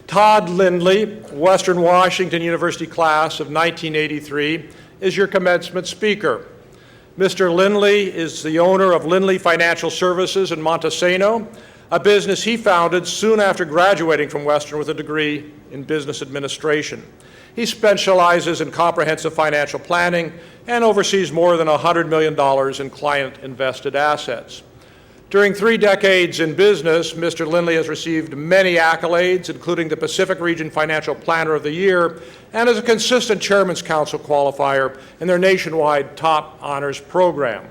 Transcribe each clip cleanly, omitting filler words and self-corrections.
Todd Lindley, Western Washington University class of 1983, is your commencement speaker. Mr. Lindley is the owner of Lindley Financial Services in Montesano, a business he founded soon after graduating from Western with a degree in business administration. He specializes in comprehensive financial planning and oversees more than $100 million in client-invested assets. During 3 decades in business, Mr. Lindley has received many accolades, including the Pacific Region Financial Planner of the Year, and is a consistent Chairman's Council qualifier in their nationwide top honors program.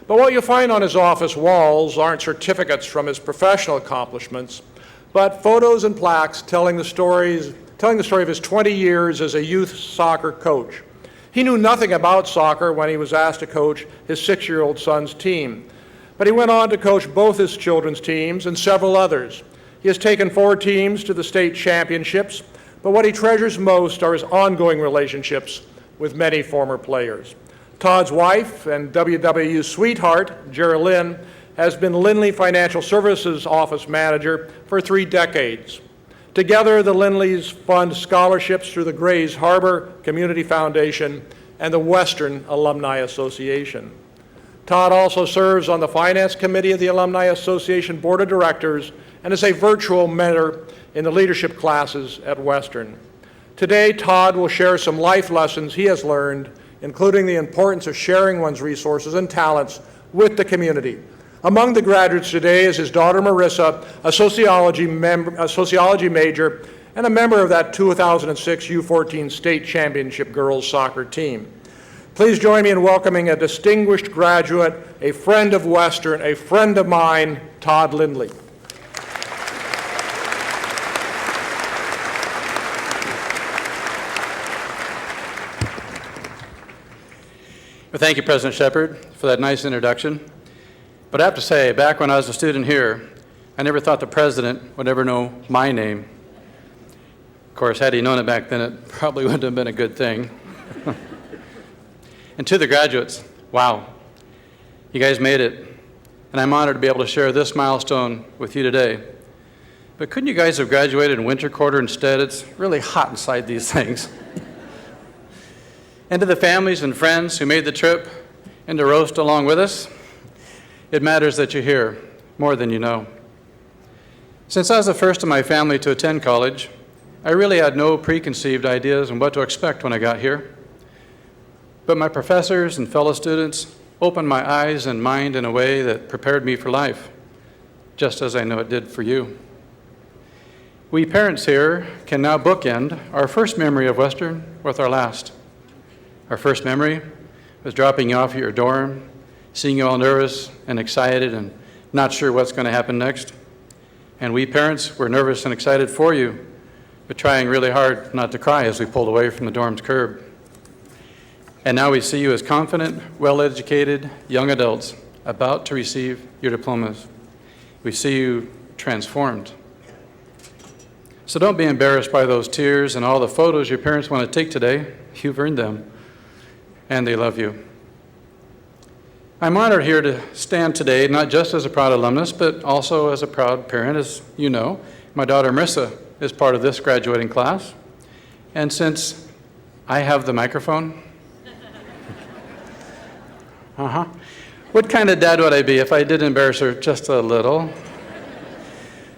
But what you'll find on his office walls aren't certificates from his professional accomplishments, but photos and plaques telling the story of his 20 years as a youth soccer coach. He knew nothing about soccer when he was asked to coach his 6-year-old son's team, but he went on to coach both his children's teams and several others. He has taken 4 teams to the state championships, but what he treasures most are his ongoing relationships with many former players. Todd's wife and WWU sweetheart, Gerrilynn, has been Lindley Financial Services office manager for 3 decades. Together, the Lindleys fund scholarships through the Grays Harbor Community Foundation and the Western Alumni Association. Todd also serves on the Finance Committee of the Alumni Association Board of Directors and is a virtual mentor in the leadership classes at Western. Today, Todd will share some life lessons he has learned, including the importance of sharing one's resources and talents with the community. Among the graduates today is his daughter Marissa, a sociology major and a member of that 2006 U14 State Championship girls soccer team. Please join me in welcoming a distinguished graduate, a friend of Western, a friend of mine, Todd Lindley. Well, thank you, President Shepard, for that nice introduction. But I have to say, back when I was a student here, I never thought the president would ever know my name. Of course, had he known it back then, it probably wouldn't have been a good thing. And to the graduates, wow, you guys made it. And I'm honored to be able to share this milestone with you today. But couldn't you guys have graduated in winter quarter instead? It's really hot inside these things. And to the families and friends who made the trip and to roast along with us, it matters that you're here more than you know. Since I was the first in my family to attend college, I really had no preconceived ideas on what to expect when I got here. But my professors and fellow students opened my eyes and mind in a way that prepared me for life, just as I know it did for you. We parents here can now bookend our first memory of Western with our last. Our first memory was dropping you off at your dorm, seeing you all nervous and excited and not sure what's going to happen next. And we parents were nervous and excited for you, but trying really hard not to cry as we pulled away from the dorm's curb. And now we see you as confident, well-educated young adults about to receive your diplomas. We see you transformed. So don't be embarrassed by those tears and all the photos your parents want to take today. You've earned them, and they love you. I'm honored here to stand today, not just as a proud alumnus, but also as a proud parent. As you know, my daughter Marissa is part of this graduating class. And since I have the microphone, what kind of dad would I be if I did embarrass her just a little?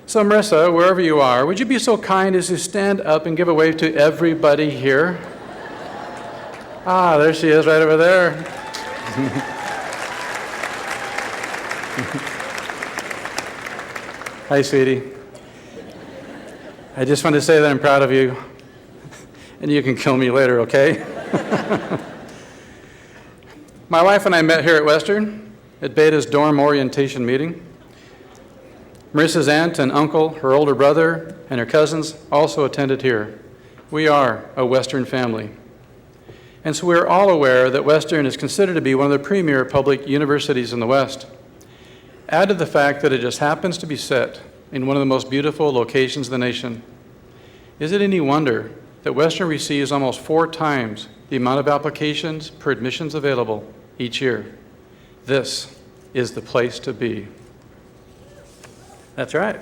So Marissa, wherever you are, would you be so kind as to stand up and give a wave to everybody here? Ah, there she is right over there. Hi, sweetie. I just want to say that I'm proud of you, and you can kill me later, okay? My wife and I met here at Western at Beta's dorm orientation meeting. Marissa's aunt and uncle, her older brother, and her cousins also attended here. We are a Western family. And so we're all aware that Western is considered to be one of the premier public universities in the West. Add to the fact that it just happens to be set in one of the most beautiful locations in the nation. Is it any wonder that Western receives almost 4 times the amount of applications per admissions available each year? This is the place to be. That's right.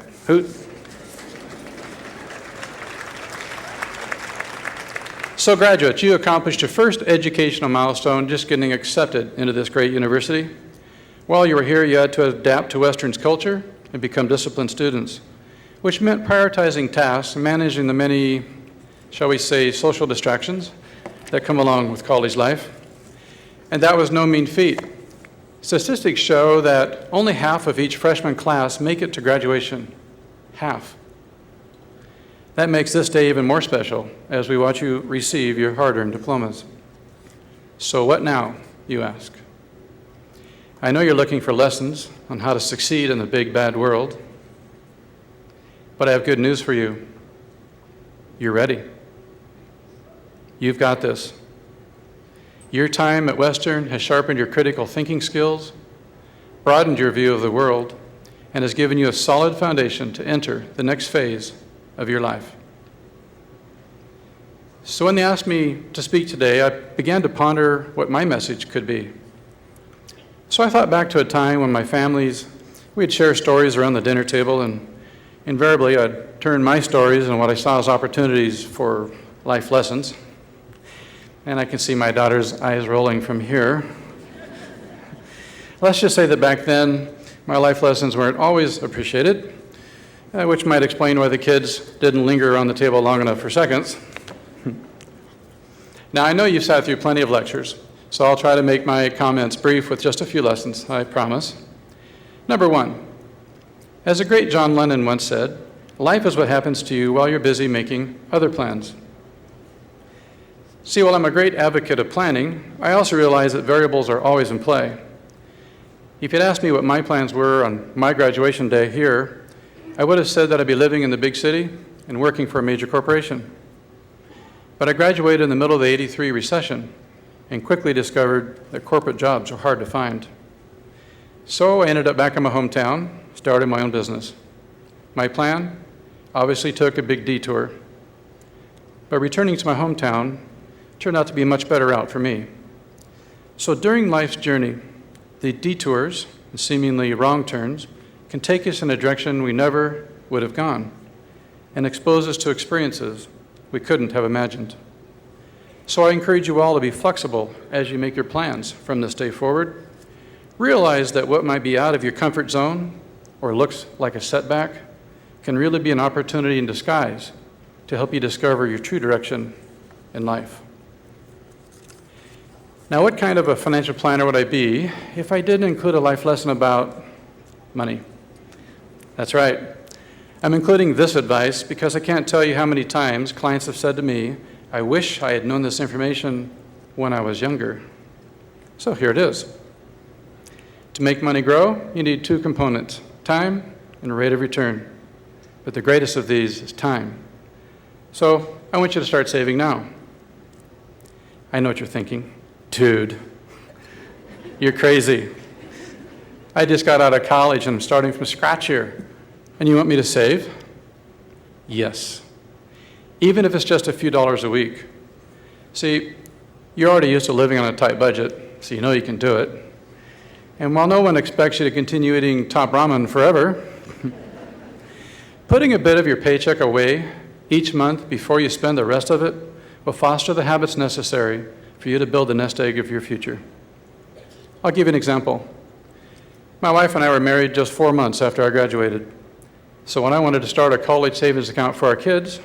So graduates, you accomplished your first educational milestone, just getting accepted into this great university. While you were here, you had to adapt to Western's culture and become disciplined students, which meant prioritizing tasks and managing the many, shall we say, social distractions that come along with college life. And that was no mean feat. Statistics show that only half of each freshman class make it to graduation. Half. That makes this day even more special as we watch you receive your hard-earned diplomas. So what now, you ask? I know you're looking for lessons on how to succeed in the big, bad world, but I have good news for you. You're ready. You've got this. Your time at Western has sharpened your critical thinking skills, broadened your view of the world, and has given you a solid foundation to enter the next phase of your life. So when they asked me to speak today, I began to ponder what my message could be. So I thought back to a time when we'd share stories around the dinner table, and invariably I'd turn my stories and what I saw as opportunities for life lessons. And I can see my daughter's eyes rolling from here. Let's just say that back then, my life lessons weren't always appreciated, which might explain why the kids didn't linger around the table long enough for seconds. Now, I know you've sat through plenty of lectures, so I'll try to make my comments brief with just a few lessons, I promise. Number one, as the great John Lennon once said, life is what happens to you while you're busy making other plans. See, while I'm a great advocate of planning, I also realize that variables are always in play. If you'd asked me what my plans were on my graduation day here, I would have said that I'd be living in the big city and working for a major corporation. But I graduated in the middle of the '83 recession and quickly discovered that corporate jobs are hard to find. So I ended up back in my hometown, started my own business. My plan obviously took a big detour, but returning to my hometown turned out to be a much better route for me. So during life's journey, the detours and seemingly wrong turns can take us in a direction we never would have gone and expose us to experiences we couldn't have imagined. So I encourage you all to be flexible as you make your plans from this day forward. Realize that what might be out of your comfort zone or looks like a setback can really be an opportunity in disguise to help you discover your true direction in life. Now, what kind of a financial planner would I be if I didn't include a life lesson about money? That's right. I'm including this advice because I can't tell you how many times clients have said to me, I wish I had known this information when I was younger. So here it is. To make money grow, you need two components, time and rate of return. But the greatest of these is time. So I want you to start saving now. I know what you're thinking. Dude, you're crazy. I just got out of college and I'm starting from scratch here. And you want me to save? Yes. Even if it's just a few dollars a week. See, you're already used to living on a tight budget, so you know you can do it. And while no one expects you to continue eating top ramen forever, putting a bit of your paycheck away each month before you spend the rest of it will foster the habits necessary for you to build the nest egg of your future. I'll give you an example. My wife and I were married just 4 months after I graduated. So when I wanted to start a college savings account for our kids,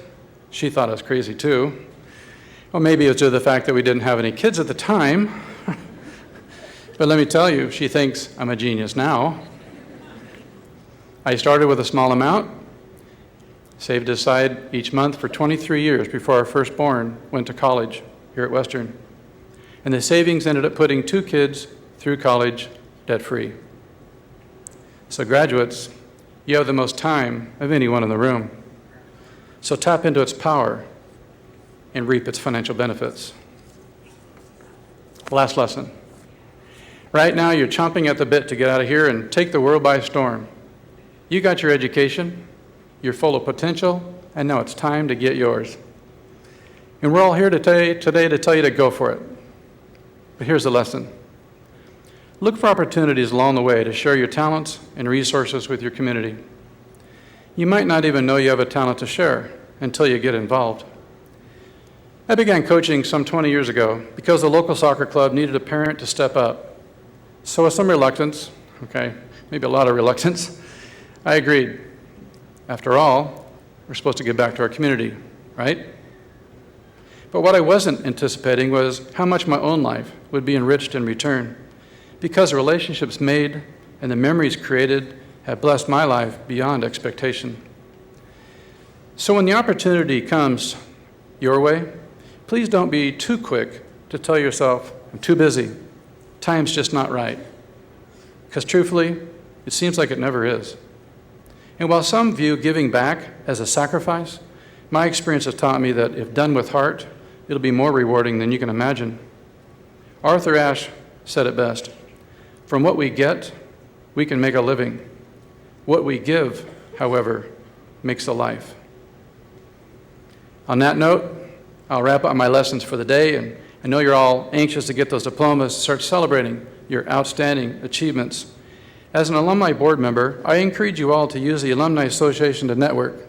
she thought I was crazy too. Well, maybe it was due to the fact that we didn't have any kids at the time. But let me tell you, she thinks I'm a genius now. I started with a small amount, saved aside each month for 23 years before our firstborn went to college here at Western. And the savings ended up putting 2 kids through college debt-free. So graduates, you have the most time of anyone in the room. So tap into its power and reap its financial benefits. Last lesson. Right now, you're chomping at the bit to get out of here and take the world by storm. You got your education, you're full of potential, and now it's time to get yours. And we're all here today to tell you to go for it. But here's the lesson. Look for opportunities along the way to share your talents and resources with your community. You might not even know you have a talent to share until you get involved. I began coaching some 20 years ago because the local soccer club needed a parent to step up. So with some reluctance, okay, maybe a lot of reluctance, I agreed. After all, we're supposed to give back to our community, right? But what I wasn't anticipating was how much my own life would be enriched in return, because the relationships made and the memories created have blessed my life beyond expectation. So when the opportunity comes your way, please don't be too quick to tell yourself, I'm too busy, time's just not right. Because truthfully, it seems like it never is. And while some view giving back as a sacrifice, my experience has taught me that if done with heart, it'll be more rewarding than you can imagine. Arthur Ashe said it best, from what we get, we can make a living. What we give, however, makes a life. On that note, I'll wrap up my lessons for the day, and I know you're all anxious to get those diplomas, start celebrating your outstanding achievements. As an alumni board member, I encourage you all to use the Alumni Association to network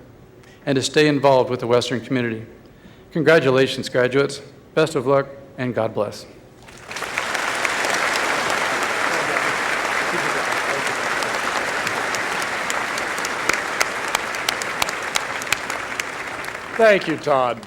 and to stay involved with the Western community. Congratulations, graduates. Best of luck, and God bless. Thank you, Todd.